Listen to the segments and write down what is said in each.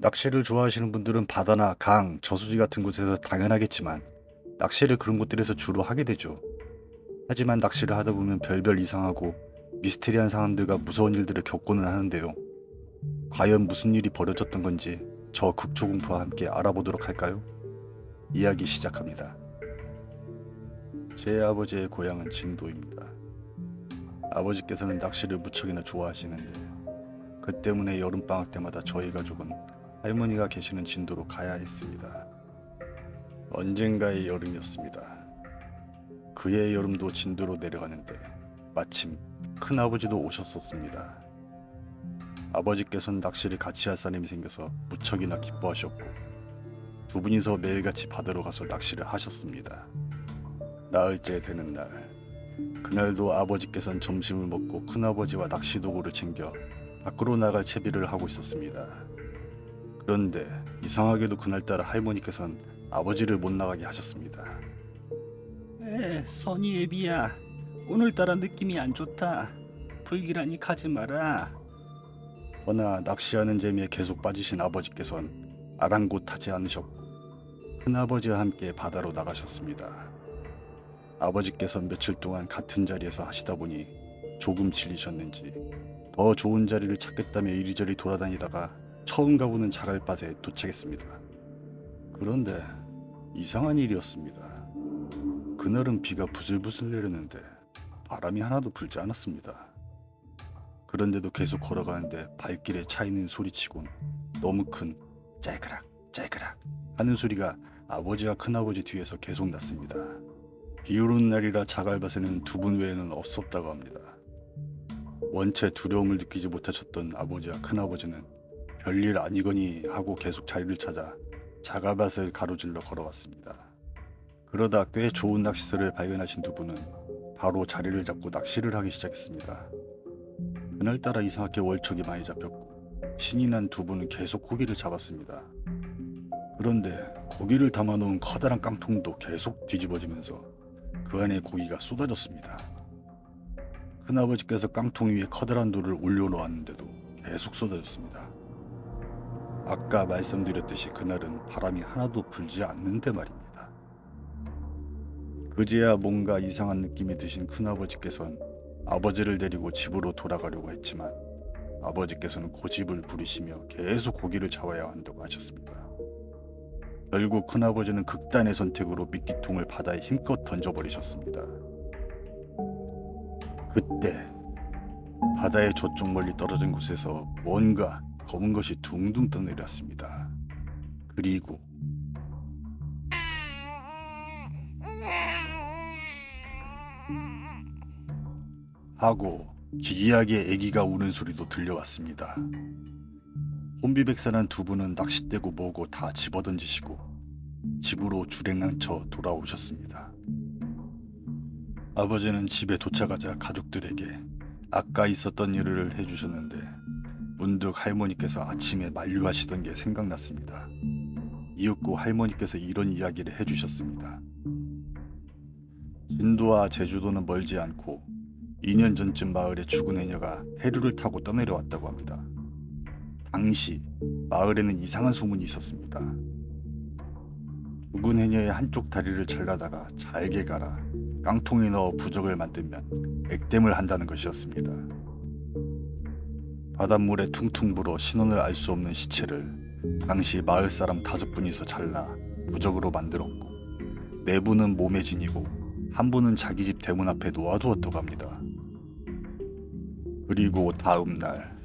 낚시를 좋아하시는 분들은 바다나 강, 저수지 같은 곳에서 당연하겠지만 낚시를 그런 곳들에서 주로 하게 되죠. 하지만 낚시를 하다 보면 별별 이상하고 미스테리한 상황들과 무서운 일들을 겪고는 하는데요. 과연 무슨 일이 벌어졌던 건지 저 극초공포와 함께 알아보도록 할까요? 이야기 시작합니다. 제 아버지의 고향은 진도입니다. 아버지께서는 낚시를 무척이나 좋아하시는데 그 때문에 여름방학 때마다 저희 가족은 할머니가 계시는 진도로 가야 했습니다. 언젠가의 여름이었습니다. 그의 여름도 진도로 내려가는데 마침 큰아버지도 오셨었습니다. 아버지께서는 낚시를 같이 할 사람이 생겨서 무척이나 기뻐하셨고 두 분이서 매일같이 바다로 가서 낚시를 하셨습니다. 나흘째 되는 날, 그날도 아버지께서는 점심을 먹고 큰아버지와 낚시 도구를 챙겨 밖으로 나갈 채비를 하고 있었습니다. 그런데 이상하게도 그날따라 할머니께서는 아버지를 못 나가게 하셨습니다. 선이 애비야. 오늘따라 느낌이 안 좋다. 불길하니 가지 마라. 허나 낚시하는 재미에 계속 빠지신 아버지께서는 아랑곳하지 않으셨고 큰아버지와 함께 바다로 나가셨습니다. 아버지께서는 며칠 동안 같은 자리에서 하시다 보니 조금 질리셨는지 더 좋은 자리를 찾겠다며 이리저리 돌아다니다가 처음 가보는 자갈밭에 도착했습니다. 그런데 이상한 일이었습니다. 그날은 비가 부슬부슬 내렸는데 바람이 하나도 불지 않았습니다. 그런데도 계속 걸어가는데 발길에 차이는 소리치곤 너무 큰 짤그락 짤그락 하는 소리가 아버지와 큰아버지 뒤에서 계속 났습니다. 비 오는 날이라 자갈밭에는 두 분 외에는 없었다고 합니다. 원체 두려움을 느끼지 못하셨던 아버지와 큰아버지는 별일 아니거니 하고 계속 자리를 찾아 자갈밭을 가로질러 걸어갔습니다. 그러다 꽤 좋은 낚시터를 발견하신 두 분은 바로 자리를 잡고 낚시를 하기 시작했습니다. 그날따라 이상하게 월척이 많이 잡혔고 신이 난 두 분은 계속 고기를 잡았습니다. 그런데 고기를 담아놓은 커다란 깡통도 계속 뒤집어지면서 그 안에 고기가 쏟아졌습니다. 큰아버지께서 깡통 위에 커다란 돌을 올려놓았는데도 계속 쏟아졌습니다. 아까 말씀드렸듯이 그날은 바람이 하나도 불지 않는데 말입니다. 그제야 뭔가 이상한 느낌이 드신 큰아버지께서는 아버지를 데리고 집으로 돌아가려고 했지만 아버지께서는 고집을 부리시며 계속 고기를 잡아야 한다고 하셨습니다. 결국 큰아버지는 극단의 선택으로 미끼통을 바다에 힘껏 던져버리셨습니다. 그때 바다의 저쪽 멀리 떨어진 곳에서 뭔가 검은 것이 둥둥 떠내렸습니다. 그리고 하고 기이하게 애기가 우는 소리도 들려왔습니다. 혼비백산한 두 분은 낚싯대고 뭐고 다 집어던지시고 집으로 주랭랑쳐 돌아오셨습니다. 아버지는 집에 도착하자 가족들에게 아까 있었던 일을 해주셨는데 문득 할머니께서 아침에 만류하시던 게 생각났습니다. 이윽고 할머니께서 이런 이야기를 해주셨습니다. 진도와 제주도는 멀지 않고 2년 전쯤 마을에 죽은 해녀가 해류를 타고 떠내려왔다고 합니다. 당시 마을에는 이상한 소문이 있었습니다. 죽은 해녀의 한쪽 다리를 잘라다가 잘게 갈아 깡통에 넣어 부적을 만들면 액땜을 한다는 것이었습니다. 바닷물에 퉁퉁 불어 신원을 알 수 없는 시체를 당시 마을 사람 5분이서 잘라 부적으로 만들었고 4분은 몸에 지니고 1분은 자기 집 대문 앞에 놓아두었다고 합니다. 그리고 다음 날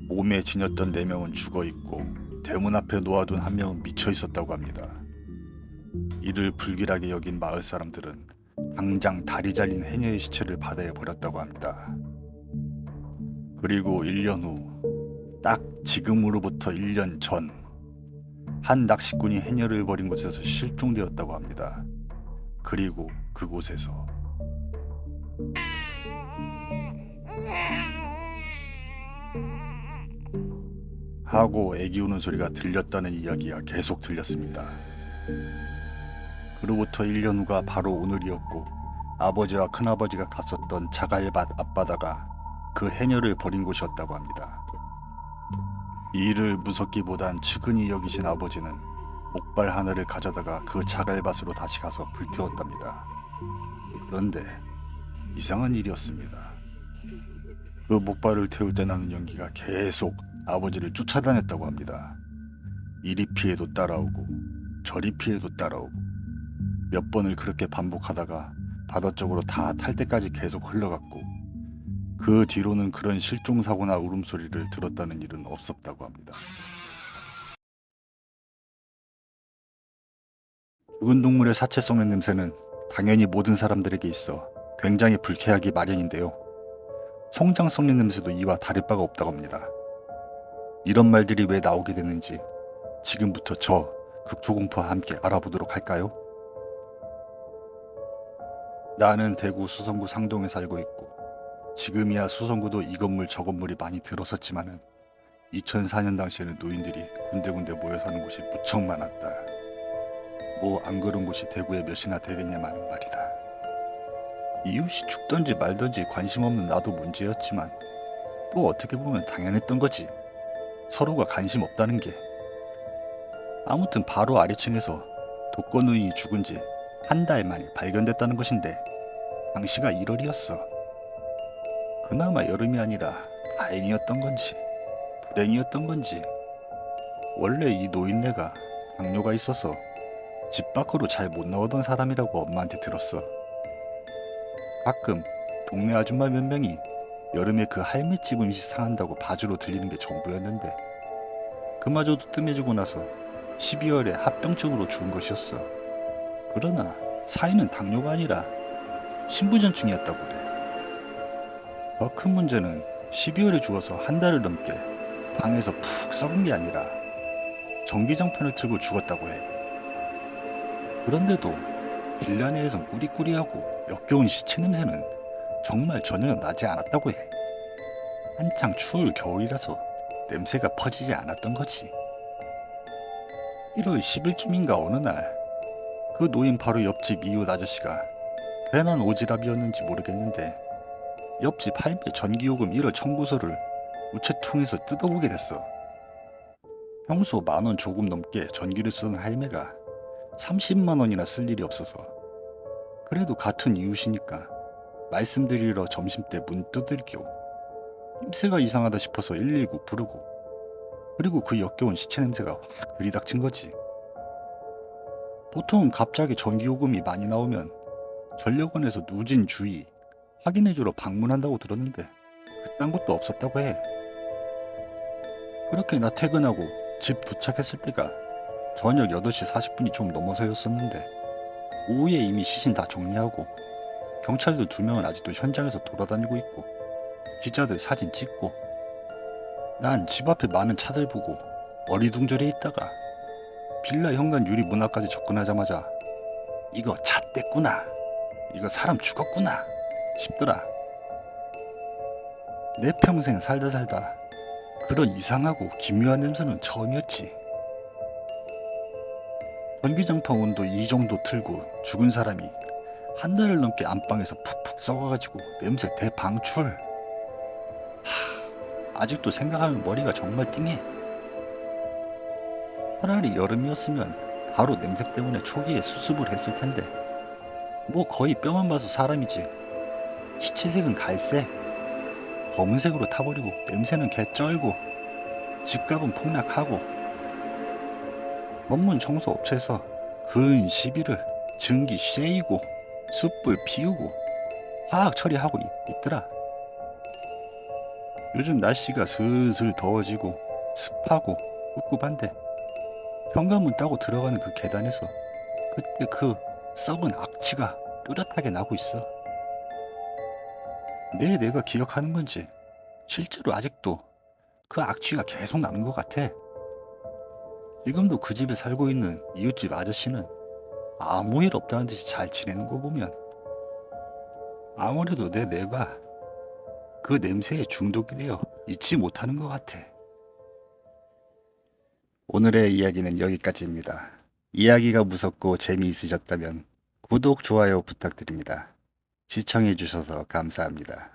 몸에 지녔던 4명은 죽어있고 대문 앞에 놓아둔 1명은 미쳐있었다고 합니다. 이를 불길하게 여긴 마을 사람들은 당장 다리 잘린 해녀의 시체를 바다에 버렸다고 합니다. 그리고 1년 후 딱 지금으로부터 1년 전 한 낚시꾼이 해녀를 버린 곳에서 실종되었다고 합니다. 그리고 그곳에서 하고 애기 우는 소리가 들렸다는 이야기가 계속 들렸습니다. 그로부터 1년 후가 바로 오늘이었고 아버지와 큰아버지가 갔었던 자갈밭 앞바다가 그 해녀를 버린 곳이었다고 합니다. 이 일을 무섭기보단 측은히 여기신 아버지는 목발 하나를 가져다가 그 자갈밭으로 다시 가서 불태웠답니다. 그런데 이상한 일이었습니다. 그 목발을 태울 때 나는 연기가 계속 아버지를 쫓아다녔다고 합니다. 이리 피해도 따라오고 저리 피해도 따라오고 몇 번을 그렇게 반복하다가 바다 쪽으로 다 탈 때까지 계속 흘러갔고 그 뒤로는 그런 실종사고나 울음소리를 들었다는 일은 없었다고 합니다. 죽은 동물의 사체 썩는 냄새는 당연히 모든 사람들에게 있어 굉장히 불쾌하기 마련인데요. 송장 썩는 냄새도 이와 다를 바가 없다고 합니다. 이런 말들이 왜 나오게 되는지 지금부터 저 극초공포와 함께 알아보도록 할까요? 나는 대구 수성구 상동에 살고 있고 지금이야 수성구도 이 건물 저 건물이 많이 들어섰지만은 2004년 당시에는 노인들이 군데군데 모여 사는 곳이 무척 많았다. 뭐 안 그런 곳이 대구에 몇이나 되겠냐마는 말이다. 이웃이 죽던지 말던지 관심 없는 나도 문제였지만 또 어떻게 보면 당연했던 거지. 서로가 관심 없다는 게. 아무튼 바로 아래층에서 독거노인이 죽은 지 한 달 만에 발견됐다는 것인데 당시가 1월이었어. 그나마 여름이 아니라 다행이었던 건지 불행이었던 건지. 원래 이 노인네가 당뇨가 있어서 집 밖으로 잘 못 나오던 사람이라고 엄마한테 들었어. 가끔 동네 아줌마 몇 명이 여름에 그 할매집 음식 상한다고 봐주러 들리는 게 전부였는데 그마저도 뜸해지고 나서 12월에 합병증으로 죽은 것이었어. 그러나 사인은 당뇨가 아니라 신부전증이었다고 그래. 더 큰 문제는 12월에 죽어서 한 달을 넘게 방에서 푹 썩은 게 아니라 전기장판을 틀고 죽었다고 해. 그런데도 빌라 내에선 꾸리꾸리하고 역겨운 시체 냄새는 정말 전혀 나지 않았다고 해. 한창 추울 겨울이라서 냄새가 퍼지지 않았던 거지. 1월 10일쯤인가 어느 날 그 노인 바로 옆집 이웃 아저씨가 괜한 오지랖이었는지 모르겠는데 옆집 할매 전기요금 1월 청구서를 우체통에서 뜯어보게 됐어. 평소 10,000원 조금 넘게 전기를 쓰는 할매가 30만 원이나 쓸 일이 없어서 그래도 같은 이웃이니까 말씀드리러 점심때 문 두들겨 냄새가 이상하다 싶어서 119 부르고 그리고 그 역겨운 시체 냄새가 확 들이닥친 거지. 보통 갑자기 전기요금이 많이 나오면 전력원에서 누진 주의 확인해주러 방문한다고 들었는데 그딴 것도 없었다고 해. 그렇게 나 퇴근하고 집 도착했을 때가 저녁 8시 40분이 좀 넘어서였었는데 오후에 이미 시신 다 정리하고 경찰들 2명은 아직도 현장에서 돌아다니고 있고 기자들 사진 찍고 난 집 앞에 많은 차들 보고 어리둥절해 있다가 빌라 현관 유리 문 앞까지 접근하자마자 이거 차 뗐구나, 이거 사람 죽었구나 싶더라. 내 평생 살다 그런 이상하고 기묘한 냄새는 처음이었지. 전기장판 온도 이 정도 틀고 죽은 사람이 한 달을 넘게 안방에서 푹푹 썩어가지고 냄새 대방출. 아직도 생각하면 머리가 정말 띵해. 차라리 여름이었으면 바로 냄새 때문에 초기에 수습을 했을 텐데 뭐 거의 뼈만 봐서 사람이지. 시체색은 갈색, 검은색으로 타버리고 냄새는 개쩔고 집값은 폭락하고 전문 청소 업체에서 근 시비를 증기 쉐이고 숯불 피우고 화학 처리하고 있더라. 요즘 날씨가 슬슬 더워지고 습하고 꿉꿉한데 현관문 따고 들어가는 그 계단에서 그때 그 썩은 악취가 뚜렷하게 나고 있어. 내가 기억하는 건지 실제로 아직도 그 악취가 계속 나는 것 같아. 지금도 그 집에 살고 있는 이웃집 아저씨는 아무 일 없다는 듯이 잘 지내는 거 보면 아무래도 내 뇌가 그 냄새에 중독이 되어 잊지 못하는 것 같아. 오늘의 이야기는 여기까지입니다. 이야기가 무섭고 재미있으셨다면 구독, 좋아요 부탁드립니다. 시청해주셔서 감사합니다.